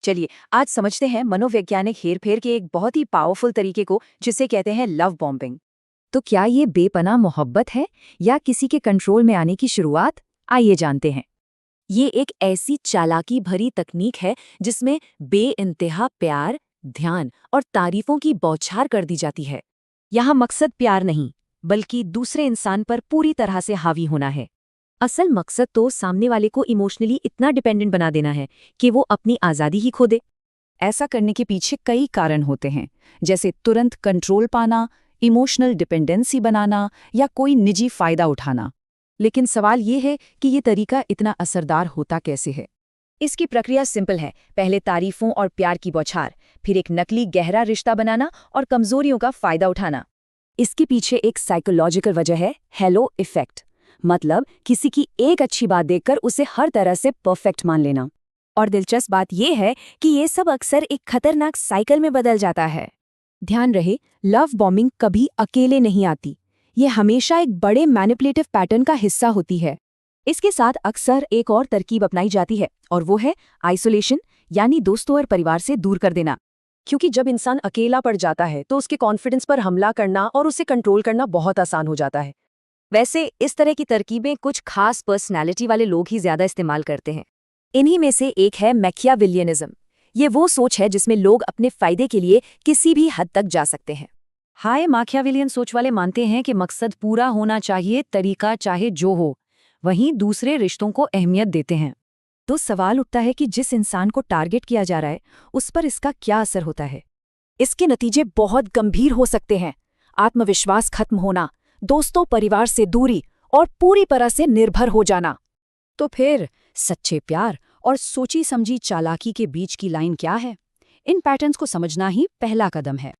चलिए आज समझते हैं मनोवैज्ञानिक हेरफेर के एक बहुत ही पावरफुल तरीके को जिसे कहते हैं लव बॉम्बिंग। तो क्या ये बेपनाह मोहब्बत है या किसी के कंट्रोल में आने की शुरुआत? आइए जानते हैं। ये एक ऐसी चालाकी भरी तकनीक है जिसमें बेइंतहा प्यार, ध्यान और तारीफों की बौछार कर दी जाती है। यहाँ मकसद प्यार नहीं, बल्कि दूसरे इंसान पर पूरी तरह से हावी होना है। असल मकसद तो सामने वाले को इमोशनली इतना डिपेंडेंट बना देना है कि वो अपनी आज़ादी ही खो दे। ऐसा करने के पीछे कई कारण होते हैं, जैसे तुरंत कंट्रोल पाना, इमोशनल डिपेंडेंसी बनाना या कोई निजी फायदा उठाना। लेकिन सवाल ये है कि ये तरीका इतना असरदार होता कैसे है। इसकी प्रक्रिया सिंपल है। पहले तारीफों और प्यार की बौछार, फिर एक नकली गहरा रिश्ता बनाना और कमजोरियों का फायदा उठाना। इसके पीछे एक साइकोलॉजिकल वजह है, हेलो इफेक्ट। मतलब किसी की एक अच्छी बात देखकर उसे हर तरह से परफेक्ट मान लेना। और दिलचस्प बात यह है कि ये सब अक्सर एक खतरनाक साइकिल में बदल जाता है। ध्यान रहे, लव बॉम्बिंग कभी अकेले नहीं आती। ये हमेशा एक बड़े मैनिपुलेटिव पैटर्न का हिस्सा होती है। इसके साथ अक्सर एक और तरकीब अपनाई जाती है और वो है आइसोलेशन, यानी दोस्तों और परिवार से दूर कर देना। क्योंकि जब इंसान अकेला पड़ जाता है तो उसके कॉन्फिडेंस पर हमला करना और उसे कंट्रोल करना बहुत आसान हो जाता है। वैसे इस तरह की तरकीबें कुछ खास पर्सनैलिटी वाले लोग ही ज्यादा इस्तेमाल करते हैं। इन्हीं में से एक है मैकियावेलियनिज्म। ये वो सोच है जिसमें लोग अपने फायदे के लिए किसी भी हद तक जा सकते हैं। हाय मैकियावेलियन सोच वाले मानते हैं कि मकसद पूरा होना चाहिए, तरीका चाहे जो हो। वहीं दूसरे रिश्तों को अहमियत देते हैं। तो सवाल उठता है कि जिस इंसान को टारगेट किया जा रहा है उस पर इसका क्या असर होता है। इसके नतीजे बहुत गंभीर हो सकते हैं। आत्मविश्वास खत्म होना, दोस्तों परिवार से दूरी और पूरी तरह से निर्भर हो जाना। तो फिर सच्चे प्यार और सोची समझी चालाकी के बीच की लाइन क्या है? इन पैटर्न्स को समझना ही पहला कदम है।